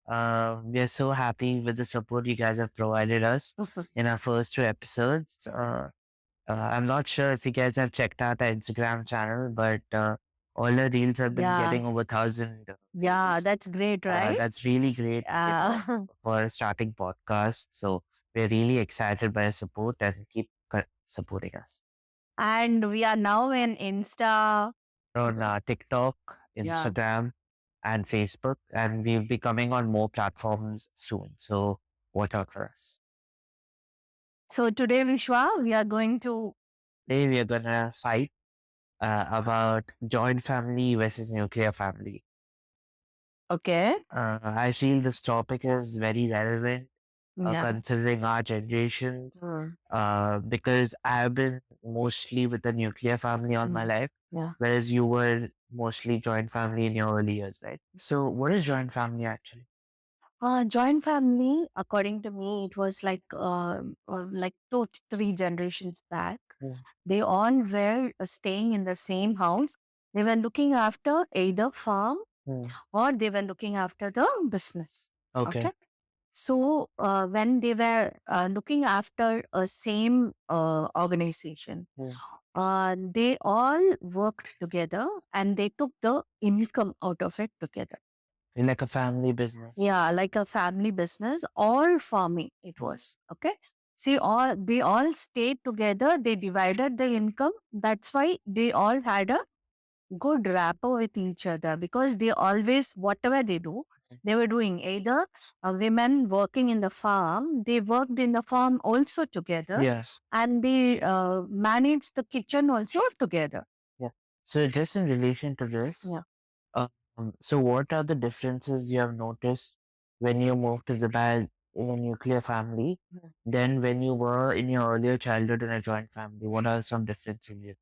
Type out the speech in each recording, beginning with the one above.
We are so happy with the support you guys have provided us in our first two episodes. I'm not sure if you guys have checked out our Instagram channel, but all the reels have been Yeah, getting over 1,000 yeah, views. that's great, right? That's really great, Uh, for a starting podcast. So we're really excited by your support and keep supporting us and we are now in Insta. on TikTok, Yeah. Instagram, and Facebook, and we'll be coming on more platforms soon. So watch out for us. So today, Vishwa, we are going to. Today we are gonna fight about joint family versus nuclear family. Okay. I feel this topic is very relevant Yeah. considering our generations Mm, because I've been mostly with a nuclear family all my life, yeah. whereas you were mostly joint family in your early years, right? So, what is joint family actually? Joint family, according to me, it was like 2 3 generations back. Mm, They all were staying in the same house. They were looking after either farm mm. or they were looking after the business. Okay. Okay. So when they were looking after a same organization, Mm. they all worked together and they took the income out of it together. Like a family business. Yeah, like a family business or farming it was. Okay. See, all they all stayed together, they divided the income. That's why they all had a good rapport with each other because they always, whatever they do, they were doing either women working in the farm, they worked in the farm also together, Yes. and they managed the kitchen also together. Yeah. So, just in relation to this, Yeah. so what are the differences you have noticed when you moved to Dubai in a nuclear family Mm. than when you were in your earlier childhood in a joint family? What are some differences you?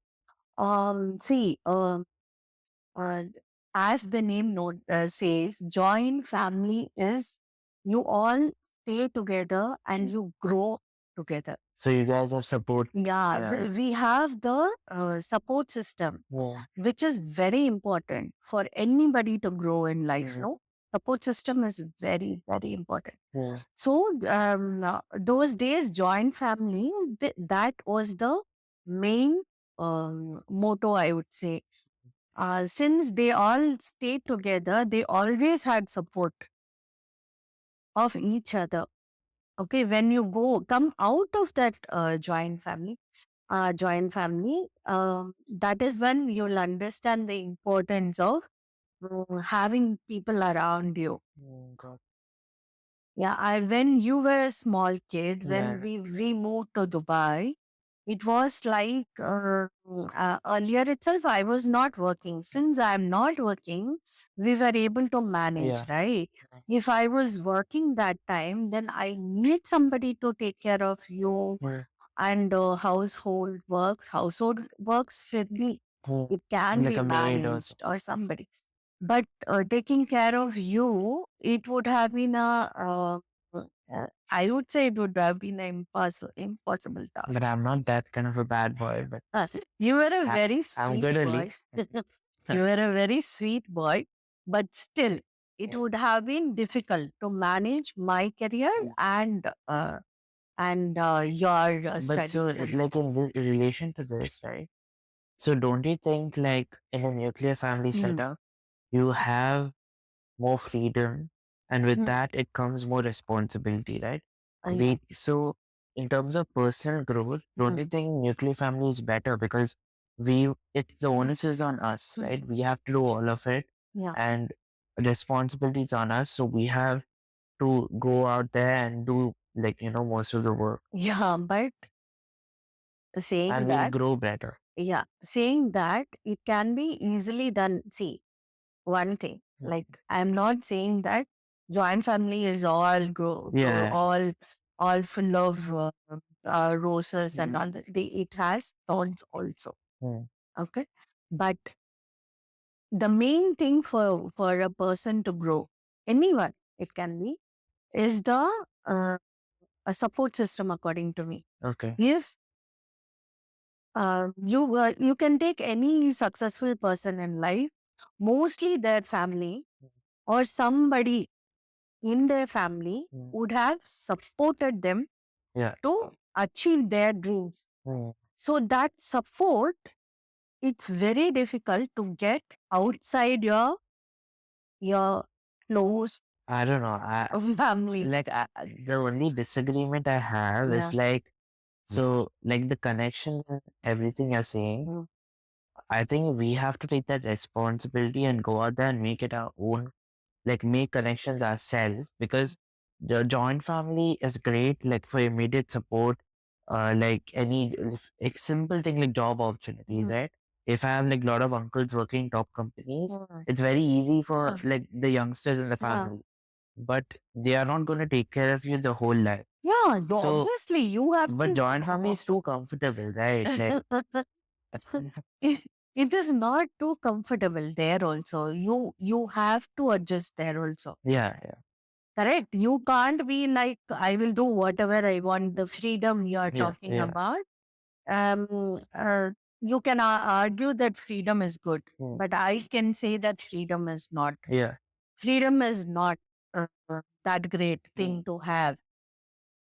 See, uh, as the name says, joint family is you all stay together and you grow together. So you guys have support. Yeah, Yeah. we have the support system, Yeah. which is very important for anybody to grow in life. Mm. No, support system is very, very important. Yeah. So those days, joint family, that was the main motto, I would say. Since they all stayed together, they always had support of each other. Okay, when you come out of that joint family, that is when you'll understand the importance of having people around you. Oh, God. Yeah, and when you were a small kid, when Yeah. we moved to Dubai, it was like earlier itself, I was not working. Since I'm not working, we were able to manage, Yeah. right? If I was working that time, then I need somebody to take care of you Yeah. and household works with me. Mm. It can Like be a maid or managed or somebody. But taking care of you, it would have been I would say it would have been an impossible task. but I'm not that kind of a bad boy, but You were a I, very I'm sweet good at boy. least. You were a very sweet boy, but still, it would have been difficult to manage my career and your But so, studies and like stuff. in relation to this, right? So don't you think like in a nuclear family Mm, setup, you have more freedom, and with mm, that it comes more responsibility, right? yeah, So in terms of personal growth, don't you mm, think nuclear family is better because it's the onus is on us, mm, right? We have to do all of it, yeah, and responsibilities on us. So we have to go out there and do like most of the work, yeah. But saying and we'll that, grow better. saying that it can be easily done. See, one thing, Mm. like I'm not saying that joint family is all Yeah. all full of roses and Mm. all that. It has thorns also. Mm. Okay, but the main thing for a person to grow, anyone it can be, is the uh, a support system. According to me, Okay. if you can take any successful person in life, mostly their family or somebody in their family would have supported them Yeah. to achieve their dreams. So that support, it's very difficult to get outside your close I don't know. family. The only disagreement I have Yeah. is like, so like the connections and everything you're saying, I think we have to take that responsibility and go out there and make it our own, like make connections ourselves, because the joint family is great, like for immediate support, like like simple thing like job opportunities, right? If I have like a lot of uncles working top companies, it's very easy for like the youngsters in the family, but they are not going to take care of you the whole life. Yeah, So, obviously you have but to. joint family is too comfortable, right? Like, it, it is not too comfortable there also. You have to adjust there also. yeah, yeah, Correct. You can't be like, I will do whatever I want, the freedom you are yeah, talking yeah. about. Um, uh, you can argue that freedom is good, but I can say that freedom is not. Yeah. Freedom is not that great thing to have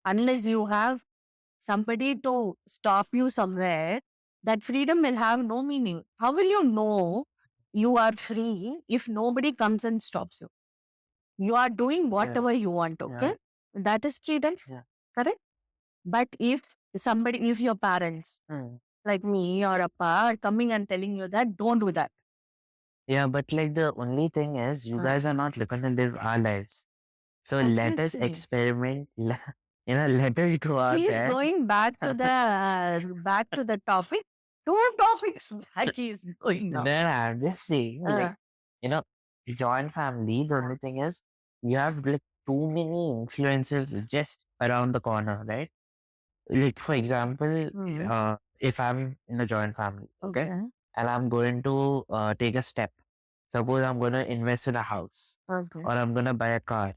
unless you have somebody to stop you somewhere. That freedom will have no meaning. How will you know you are free if nobody comes and stops you? You are doing whatever you want, okay? That is freedom, correct? But if if your parents, like me or Appa, are coming and telling you that, don't do that. Yeah, but like the only thing is, you guys are not looking to live our lives. So let us Obviously. experiment. Let us go out He's there. going back to the topic. Two topics back he's going now. Then I'm just saying, like, you know, joint family, the only thing is, you have like too many influences just around the corner, right? Like, for example, if I'm in a joint family, okay, and I'm going to take a step. Suppose I'm going to invest in a house, or I'm going to buy a car.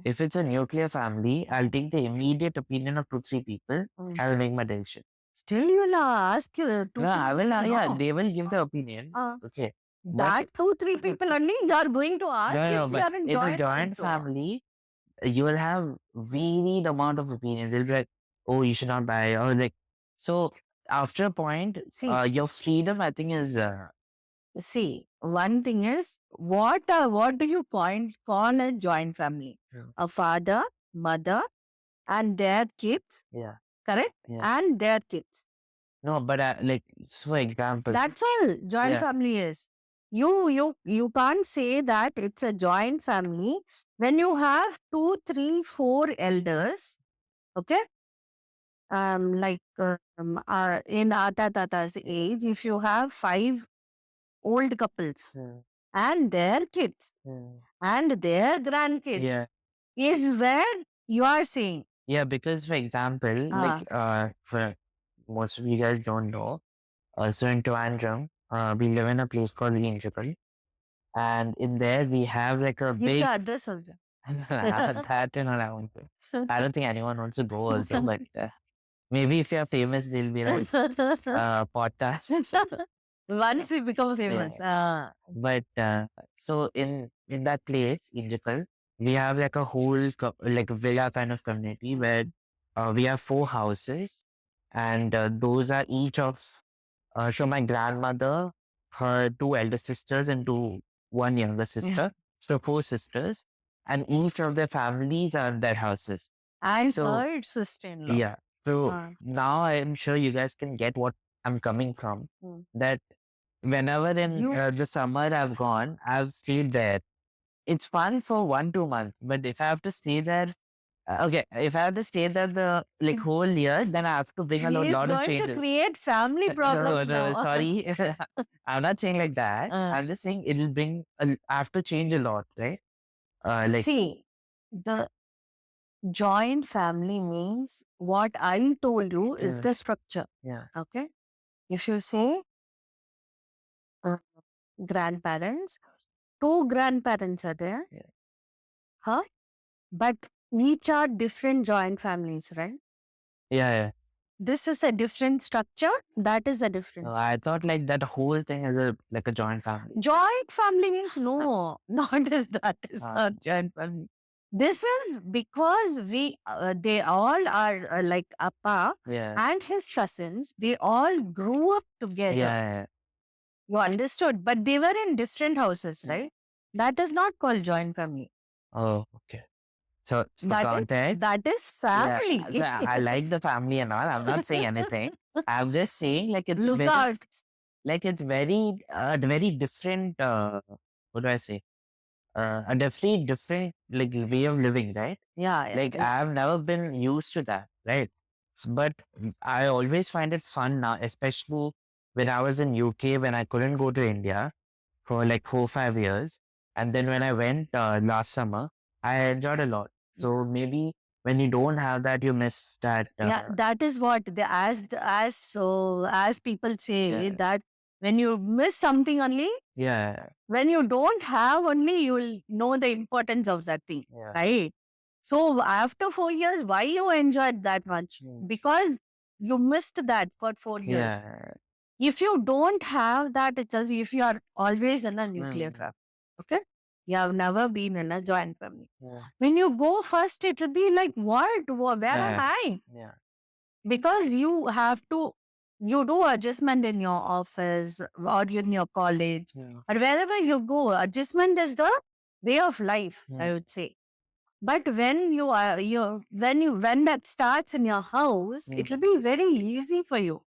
If it's a nuclear family, I'll take the immediate opinion of 2, 3 people. I will make my decision. Still, you'll ask two, No, I three will. people, Yeah, no? they will give the opinion. Okay, but That two, three people only you are going to ask no, if no. you But are in in a joint joint also. family, you will have varied amount of opinions. They'll be like, "Oh, you should not buy," or like. So after a point, See, your freedom, I think, is see, one thing is what do you call a joint family? A father, mother, and their kids, yeah, correct? yeah. And their kids. No, but like for example, That's all joint yeah, family is. You can't say that it's a joint family when you have two, three, four elders. Okay, in Ata Tata's age, if you have five old couples and their kids and their grandkids, yeah, is where you are saying. yeah. Because for example, like for most of you guys don't know, so in Trivandrum, we live in a place called Inchikal, and in there we have like a Give big. the address also. That you know, I want to. I don't think anyone wants to go also, but maybe if you're famous, they'll be like podcast. Once we become Yeah. famous. But so in that place, in Jaipur, we have like a whole like a villa kind of community where we have 4 houses, and those are each of so my grandmother, her 2 elder sisters, and one younger sister. So 4 sisters, and each of their families are their houses. I So heard sister-in-law. yeah. So now I am sure you guys can get what I'm coming from. That whenever in the summer I've gone, I've stayed there. It's fun for 1, 2 months, but if I have to stay there, okay, if I have to stay there the like whole year, then I have to bring a He is lot of going to changes. create family No, problems no, now. sorry. I'm not saying like that. I'm just saying it'll bring, I have to change a lot, right? Like, See, the joint family means what I told you is the structure. yeah, Okay. If you say uh, grandparents, two grandparents are there, huh? But each are different joint families, right? yeah, yeah. This is a different structure. That is a different. I thought like that whole thing is like a joint family. Joint family means no, not as that is Uh, not joint family. This is because they all are like Appa Yeah. and his cousins. They all grew up together. Yeah. You understood, but they were in different houses, Yeah. right? That is not called joint family. Oh, okay. So for That is context, that is yeah. family. So I like the family and all. I'm not saying anything. I'm just saying like it's Look very out. it's very different. What do I say? A definitely different like way of living, right? Yeah, yeah. Like I've never been used to that, right? But I always find it fun now, especially when I was in UK when I couldn't go to India for like 4 or 5 years, and then when I went last summer, I enjoyed a lot. So maybe when you don't have that, you miss that. Yeah, that is what as people say Yeah, that when you miss something only, yeah, when you don't have only, you will know the importance of that thing, yeah, right? So after 4 years, why you enjoyed that much? Because you missed that for 4 years. yeah, If you don't have that itself, if you are always in a nuclear mm, family, okay, you have never been in a joint family. yeah, When you go first, it will be like, what? Where am I? yeah, Because you have to, you do adjustment in your office or in your college yeah, or wherever you go. Adjustment is the way of life, I would say. But when you are when that starts in your house, it will be very easy for you.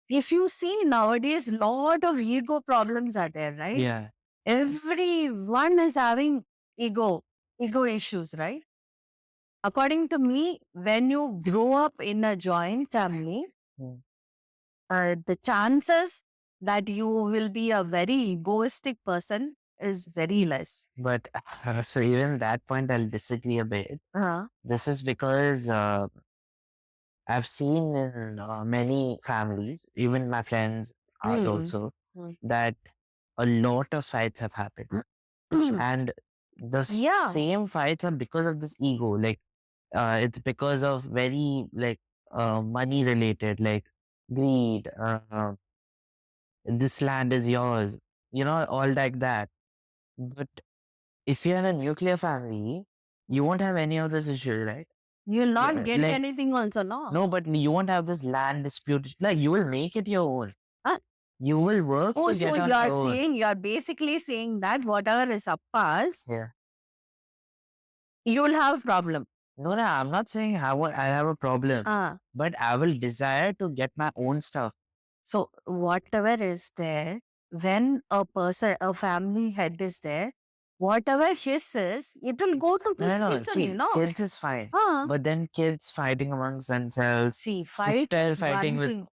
If you see nowadays, lot of ego problems are there, right? yeah. Everyone is having ego issues, right? According to me, when you grow up in a joint family, Mm. the chances that you will be a very egoistic person is very less. But so even that point, I'll disagree a bit. Uh, This is because I've seen in many families, even my friends also, mm. that a lot of fights have happened. And the Yeah. same fights are because of this ego. Like, it's because of very, like, money related, like greed, this land is yours, all like that. But if you're in a nuclear family, you won't have any of those issues, right? You'll not Yeah, get like, anything also, no? no, but you won't have this land dispute. Like, you will make it your own. Huh? You will work Oh, to so get on you are your own. saying, you are basically saying that whatever is appas, Yeah. you will have problem. No, no, I'm not saying I have a problem, but I will desire to get my own stuff. So whatever is there, when a person, a family head is there, whatever his is, it will go to No, his no, no. kids only, See, no? kids is fine. But then kids fighting amongst themselves, See, sister fighting one with, thing.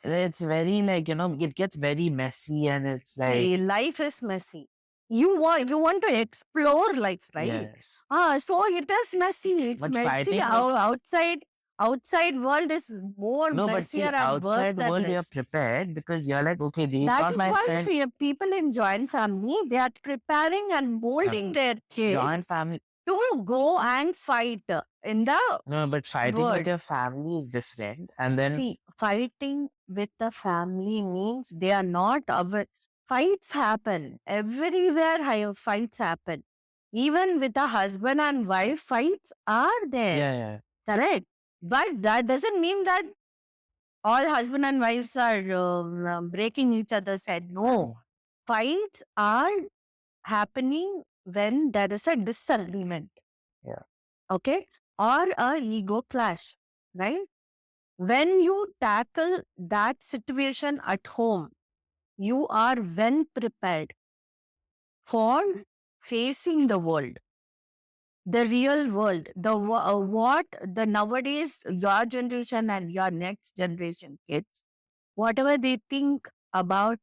it's very like, it gets very messy and it's like, See, life is messy. You want to explore life, right? yes. So it is messy. It's But messy. fighting with, Outside world is more no, but messier see, and worse outside than world, you're this. prepared because you're like, okay, these That are is my why friends. people in joint family, they are preparing and molding their Joint kids family. to go and fight in the No, but fighting with world. your family is different. And then, See, fighting with the family means they are not our fights happen everywhere. Fights happen, even with a husband and wife. Fights are there, yeah, yeah. correct? But that doesn't mean that all husband and wives are breaking each other's head. No, fights are happening when there is a disagreement. Yeah. Okay, or a ego clash, right? When you tackle that situation at home, you are well prepared for facing the world, the real world, what the nowadays your generation and your next generation kids, whatever they think about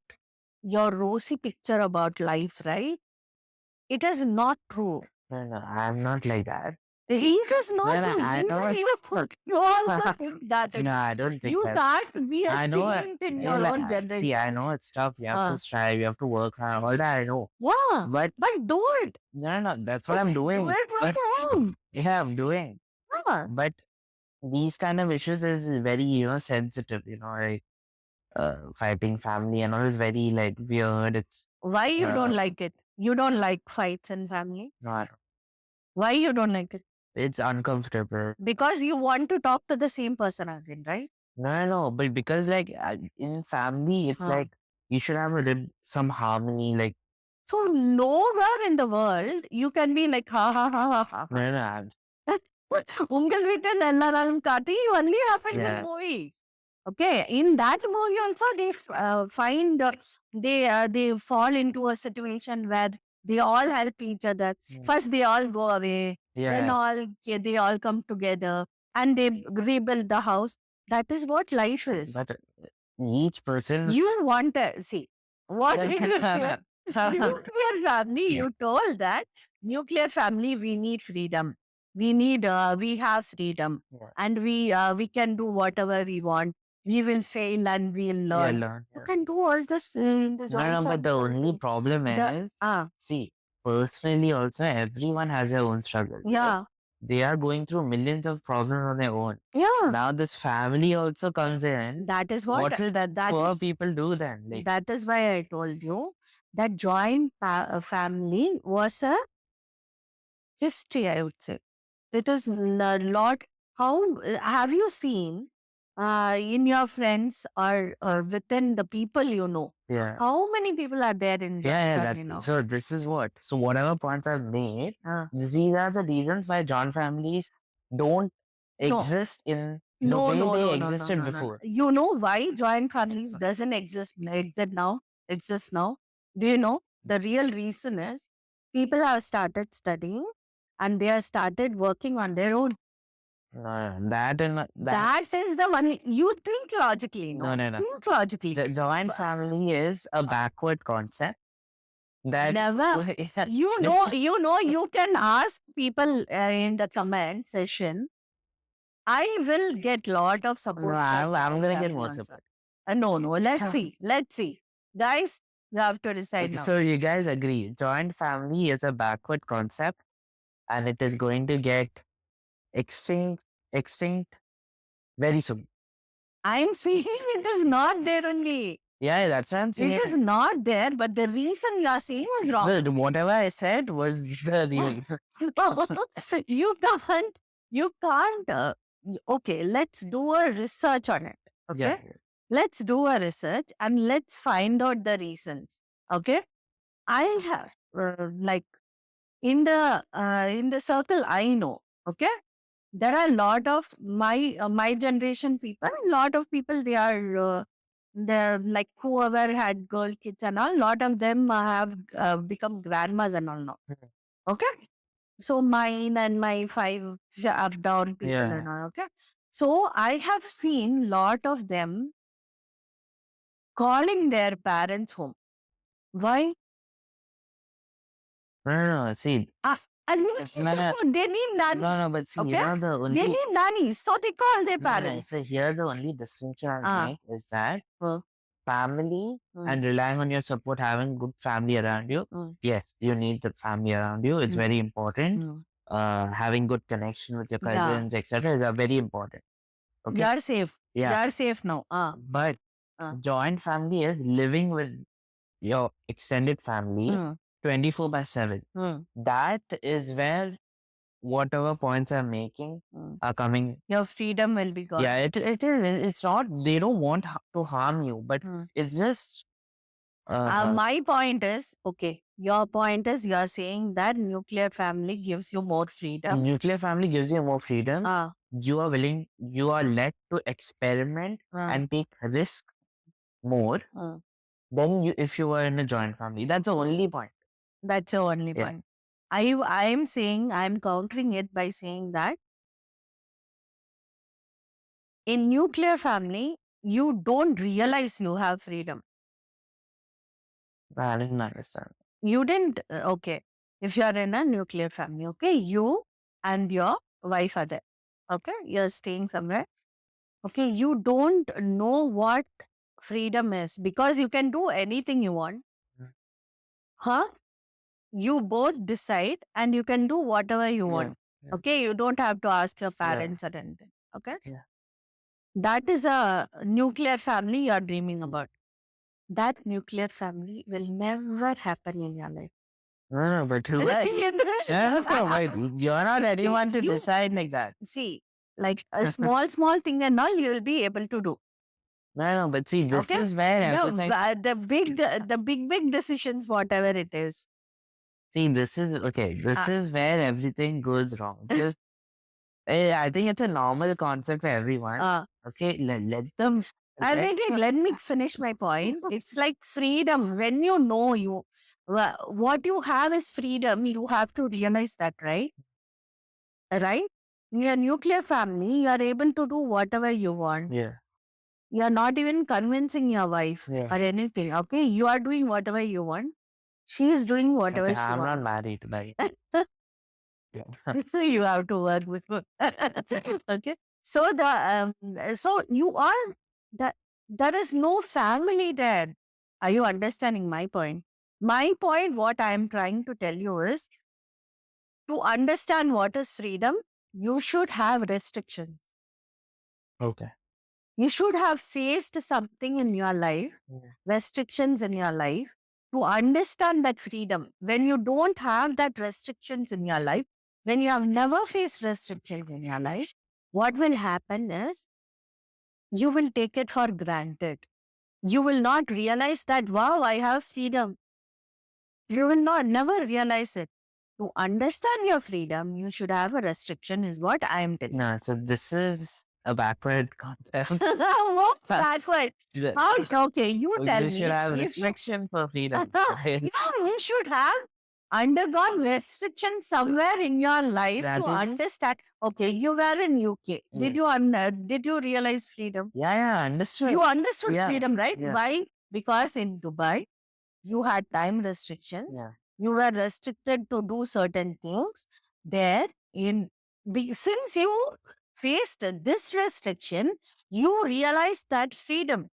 your rosy picture about life, right? It is not true. No, no, I'm not like that. It is not No, no, true. I know. You also think that. No, I don't think You that. can't be a I know. saint in Yeah, your like, own generation. see, I know it's tough. You have to strive. You have to work hard. All that I know. Yeah, But but do it. no, no, no, that's what I'm Do doing. it But from home. yeah, I'm doing. Yeah. But these kind of issues is very, sensitive. Like fighting family and all is very like weird. It's Why you don't like it? You don't like fights in family? no, I don't. Why you don't like it? It's uncomfortable. Because you want to talk to the same person again, right? No, but because like in family, it's Huh. like you should have some harmony. Like So nowhere in the world you can be like ha ha ha ha ha. no, உங்கள் வீட்டில் எல்லாரும் காட்டி only happens in yeah, movies. Okay, in that movie also they find they fall into a situation where they all help each other. First they all go away, then yeah. they all come together and they rebuild the house. That is what life is. But each person. You want to see what did you say? Nuclear family, you told that nuclear family, we need freedom. We have freedom Yeah. and we can do whatever we want. We will fail and we'll Yeah, learn. learn. You Yeah. can do all this in the joint No, but the family only also. problem is, Ah, see, personally also everyone has their own struggle. Right? yeah, They are going through millions of problems on their own. yeah. Now this family also comes in. That is What will that poor is people do then? Like, that is why I told you that joint family was a history, I would say. It is a lot. How have you seen in your friends or within the people you know? yeah, How many people are there in yeah, joint that. family now? So this is what. So whatever points I've made, Uh, these are the reasons why joint families don't no, exist in the no, way no, they no, no, no, existed no, no. before. You know why joint families doesn't exist now? Do you know? The real reason is people have started studying and they have started working on their own. No, that and that. That is the one you think logically, no? No. Think logically. The joint family is a backward concept that Never. You can ask people in the comment session. I will get lot of No, support. I'm gonna get Family more answer. support. No. Let's see. Let's see. Guys, you have to decide now. So you guys agree, joint family is a backward concept and it is going to get extinct very soon. I'm saying it is not there only. Yeah, that's what I'm saying. It is not there, but the reason you are saying was wrong. Whatever I said was the real. You can't. Okay, let's do a research on it. Okay, Yeah. let's do a research and let's find out the reasons. Okay, I have like in the circle I know. Okay, there are a lot of my generation people. A lot of people they're like whoever had girl kids and all. A lot of them have become grandmas and all now. Okay. So mine and my five up down people and all. Okay. So I have seen lot of them calling their parents home. Why? No. See, And no. they need nanny. No, but see, Okay. the only. They need nannies, so they call their parents. So here the only distinction I'll Ah. make is that Uh, family and relying on your support, having good family around you. Mm. Yes, you need the family around you. It's Mm. very important. Having good connection with your Yeah. cousins, etc., is very important. Okay. You are safe. Yeah. You are safe now. But joint family is living with your extended family 24/7. That is where whatever points I'm making are coming. Your freedom will be gone. Yeah, it is. It's not, they don't want to harm you, but it's just. My point is, okay, your point is you're saying that nuclear family gives you more freedom. Nuclear family gives you more freedom. You are led to experiment and take risk more than if you were in a joint family. That's the only point. That's the only point. I'm saying, I'm countering it by saying that in nuclear family, you don't realize you have freedom. I didn't understand. You didn't, okay. If you're in a nuclear family, okay, you and your wife are there. Okay, you're staying somewhere. Okay, you don't know what freedom is because you can do anything you want. Huh? You both decide and you can do whatever you want. Yeah. Okay, you don't have to ask your parents or anything. Okay? That is a nuclear family you are dreaming about. That nuclear family will never happen in your life. No, but to let you're not anyone to decide like that. See, like a small thing and all, you'll be able to do. No, but see, this Okay? is where No, everything. the big decisions, whatever it is. See, this is okay. This is where everything goes wrong. Because I think it's a normal concept for everyone. Okay, let them. Let me finish my point. It's like freedom. When you know what you have is freedom, you have to realize that, right? Right? In your nuclear family, you are able to do whatever you want. Yeah. You are not even convincing your wife Yeah. or anything. Okay, you are doing whatever you want. She is doing whatever Okay, she I'm not wants. married, like. You have to work with her. Okay. So so you are that there is no family there. Are you understanding my point? My point, what I am trying to tell you is to understand what is freedom, you should have restrictions. Okay. You should have faced something in your life, restrictions in your life, to understand that freedom. When you don't have that restrictions in your life, when you have never faced restrictions in your life, what will happen is you will take it for granted. You will not realize that, wow, I have freedom. You will not never realize it. To understand your freedom, you should have a restriction, is what I am telling. No, so this is a backward concept. What backward? How? Okay, you tell You me. should have If you, restriction for freedom. yeah, you should have undergone restriction somewhere in your life to Strategy? understand. Okay, you were in UK. Did did you realize freedom? Yeah, understood. You understood Yeah, freedom, right? yeah. Why? Because in Dubai, you had time restrictions. Yeah. You were restricted to do certain things. There, since you faced this restriction, you realized that freedom.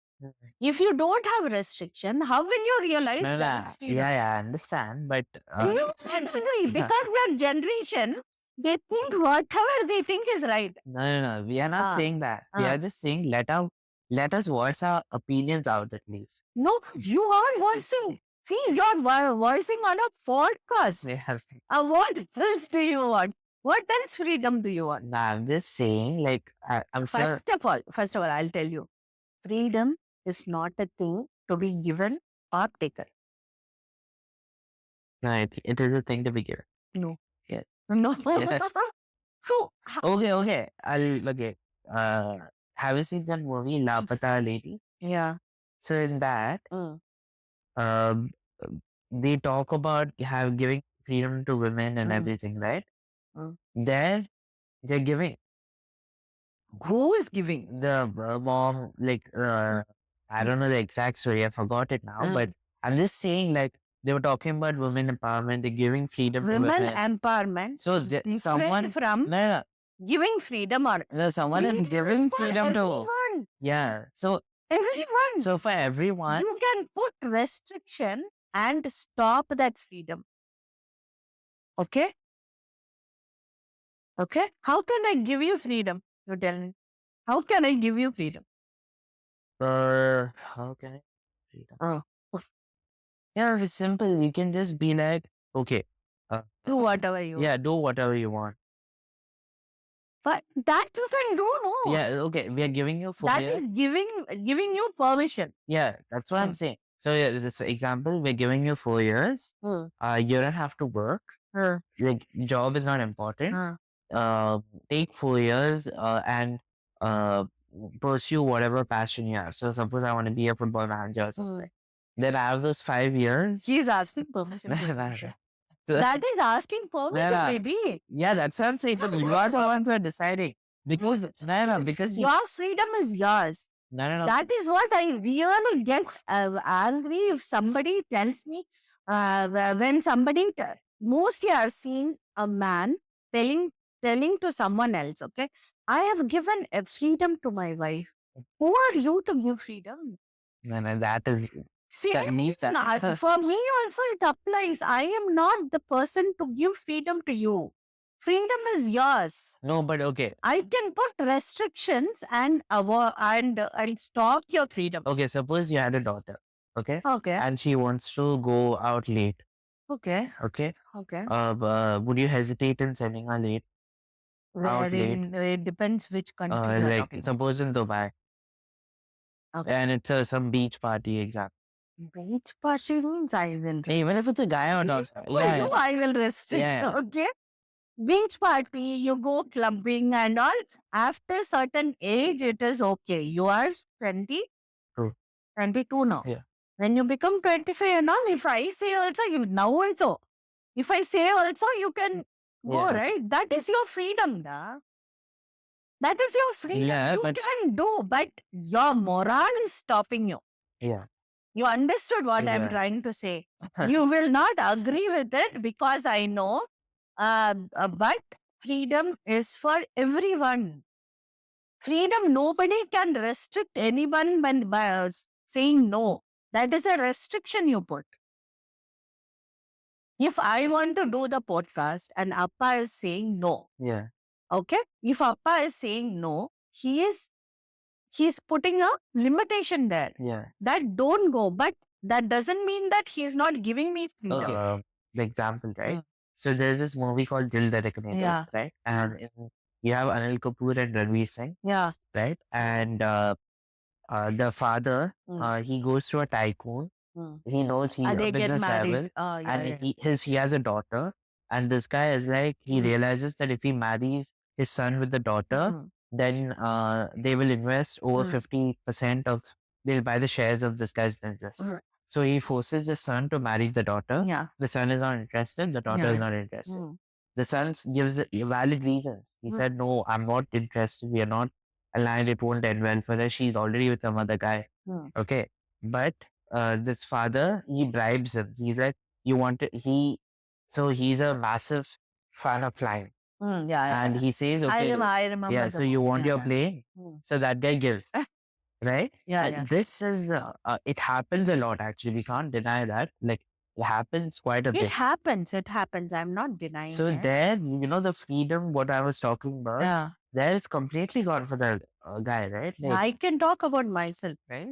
If you don't have restriction, how will you realize No, that no, is freedom? yeah, I understand, but You agree, because your generation, they think whatever they think is right. no, we are not saying that. We are just saying let us voice our opinions out at least. No, you are voicing. See, you're voicing on a podcast. Yeah. What else do you want? What else freedom do you want? Nah, I'm just saying, like, I'm sure. First of all, I'll tell you, freedom is not a thing to be given or taken. No, it is a thing to be given. No. Yes. No. Yes. So, Okay. Okay. Have you seen that movie Lapata Lady? yeah. So in that, um, they talk about giving freedom to women and everything, right? There, they're giving. Who is giving? The mom, like, I don't know the exact story. I forgot it now, but I'm just saying, like, they were talking about women empowerment. They're giving freedom to Women women. empowerment So different someone from no, giving freedom or no, someone is freedom giving is for freedom to everyone. yeah. So Everyone. for everyone, You can put restriction and stop that freedom. Okay? Okay? How can I give you freedom? You tell me. How can I give you freedom? how can I freedom? Yeah, it's simple. You can just be like, okay, Do whatever you yeah, do whatever you want. But that you can do, no. Yeah, okay. We are giving you That is giving you permission. Yeah, that's what I'm saying. So yeah, this example, we're giving you 4 years. You don't have to work. Like job is not important. Take 4 years and pursue whatever passion you have. So suppose I want to be a football manager or something. Then I have those 5 years. She's asking permission. That is asking permission, baby. Yeah, that's what I'm saying. Because you are the ones who are deciding. Because because your freedom is yours. no. That is what I really get angry if somebody tells me, when somebody, mostly I've seen a man telling to someone else, okay, I have given a freedom to my wife. Who are you to give freedom? No, that is See, that needs that. for me also it applies. I am not the person to give freedom to you. Freedom is yours. No, but okay. I can put restrictions and stop your freedom. Okay, suppose you had a daughter, okay? Okay. And she wants to go out late. Okay. Okay. Okay. Would you hesitate in sending her out late? Wherein it depends which country you are Like talking about. suppose in Dubai Okay. and it's some beach party example. Beach party means I will. Even if it's a guy or not. For you, I will restrict. Yeah. Okay. Beach party, you go clubbing and all. After certain age, it is okay. You are 20, True. 22 now. Yeah. When you become 25 and all, if I say also, you now also. If I say also, you can go, Yeah. right? That is your freedom, da. That is your freedom. Yeah, You but can do, but your moral is stopping you. yeah. You understood what I'm Yeah. trying to say. You will not agree with it because I know, but freedom is for everyone. Freedom, nobody can restrict anyone when by saying no. That is a restriction you put. If I want to do the podcast and Appa is saying no, Yeah. okay? If Appa is saying no, he's putting a limitation there. Yeah. That don't go, but that doesn't mean that he's not giving me freedom. Okay. The example, right? Mm. So there's this movie called Dil Dhadkne Do, Yeah. right? And you have Anil Kapoor and Ranveer Singh, Yeah. right? And the father, he goes to a tycoon. Mm. He knows he's a They get business married. rival, Yeah, and yeah. he has a daughter. And this guy is like he Mm. realizes that if he marries his son with the daughter, Mm. then they will invest over Mm. 50% of they'll buy the shares of this guy's business. Mm. So he forces the son to marry the daughter. Yeah. The son is not interested. The daughter is Yeah. not interested. Mm. The son gives valid reasons. He said, "No, I'm not interested. We are not aligned. It won't end well for her. She's already with some other guy." Mm. Okay, but this father, he bribes him. He's like, "You want it?" So he's a massive fan of flying, Mm. Yeah, and he says, "Okay, I remember yeah. the So you movie. want Yeah, your yeah. plane?" Mm. So that guy gives, right? Yeah, And yeah. this is it happens a lot. Actually, we can't deny that. Like it happens quite a It bit. happens. It happens. I'm not denying So it. there, the freedom, what I was talking about, Yeah. there is completely gone for the guy, right? Like, I can talk about myself, right?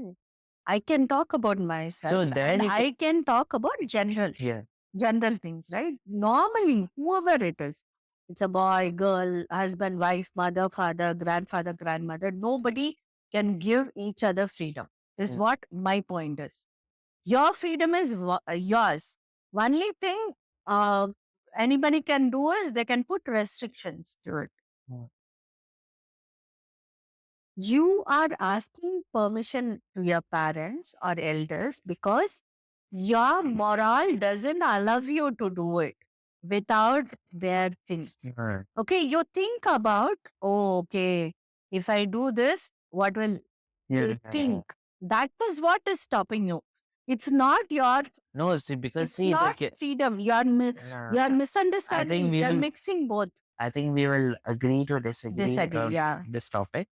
I can talk about myself. so there And you I can talk about yeah, general things, right? Normally, whoever it is, it's a boy, girl, husband, wife, mother, father, grandfather, grandmother, nobody can give each other freedom, is mm, what my point is. Your freedom is yours. Only thing uh, anybody can do is they can put restrictions to it. mm, You are asking permission to your parents or elders because your moral doesn't allow you to do it without their thing. mm, Okay, you think about, oh, okay, if I do this, what will yeah, they think? That is what is stopping you. It's not your, no, see, because it's see, not freedom. You're misunderstanding. You're mixing both. I think we will agree to disagree Disagree, on yeah. this topic.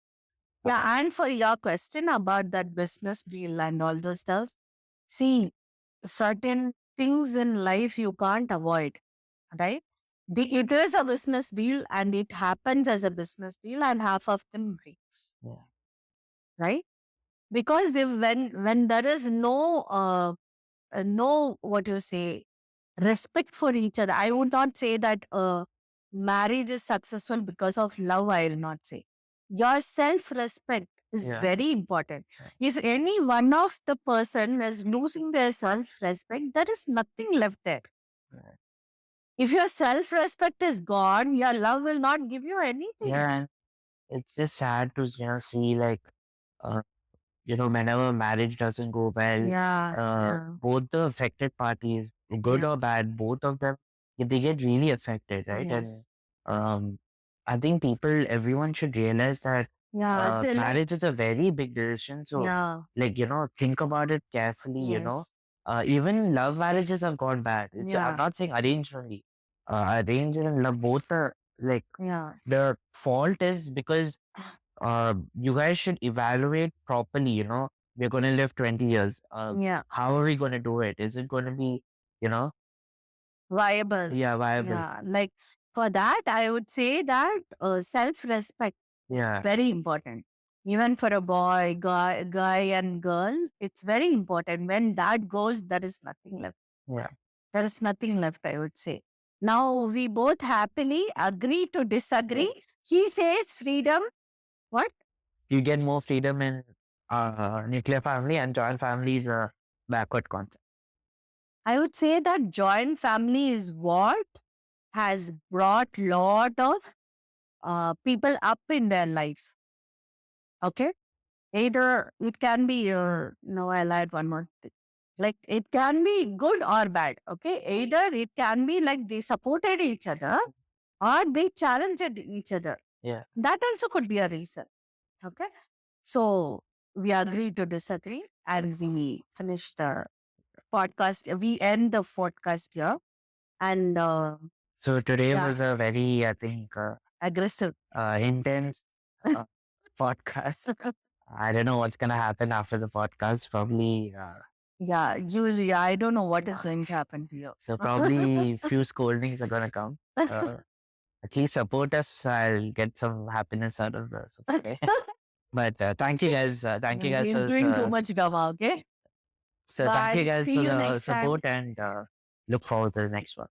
Yeah, and for your question about that business deal and all those stuff, see, certain things in life you can't avoid, right? It is a business deal and it happens as a business deal and half of them breaks, Yeah, right? Because if when there is no what you say respect for each other, I would not say that marriage is successful because of love. I will not say. Your self respect is yeah, very important. If any one of the person is losing their self respect, there is nothing left there. yeah. If your self respect is gone, your love will not give you anything. Yeah, and it's just sad to see like uh, whenever marriage doesn't go well, Yeah, yeah. both the affected parties, good Yeah. or bad, both of them, they get really affected, right? And Yes. I think everyone should realize that Yeah. marriage is a very big decision. So, Yeah. like, think about it carefully, Yes. Even love marriages have gone bad. I'm Yeah. not saying arranged only. Arranged and love both are like Yeah. the fault is because you guys should evaluate properly. We're going to live 20 years. Yeah. How are we going to do it? Is it going to be, you know, Viable. yeah, viable? Yeah. Like for that, I would say that self respect Yeah, very important. Even for a boy, guy and girl, it's very important. When that goes, there is nothing left. yeah. There is nothing left, I would say. Now we both happily agree to disagree. Yes. He says freedom. What? You get more freedom in nuclear family, and joint family is a backward concept. I would say that joint family is what has brought lot of people up in their lives. Okay. Either it can be, no, I'll add one more thing. Like it can be good or bad. Okay. Either it can be like they supported each other or they challenged each other. Yeah. That also could be a reason. Okay. So we agree to disagree and we finish the podcast. We end the podcast here. And So today yeah, was a very, I think, aggressive. intense podcast. I don't know what's gonna happen after the podcast. Probably, Yeah, I don't know what is going to happen to you. so probably few scoldings are gonna come. At least support us. I'll get some happiness out of this. Okay. But thank you guys. Thank you guys He's for this. doing too much drama, okay? So thank you Bye. guys See for you the next time. support, and look forward to the next one.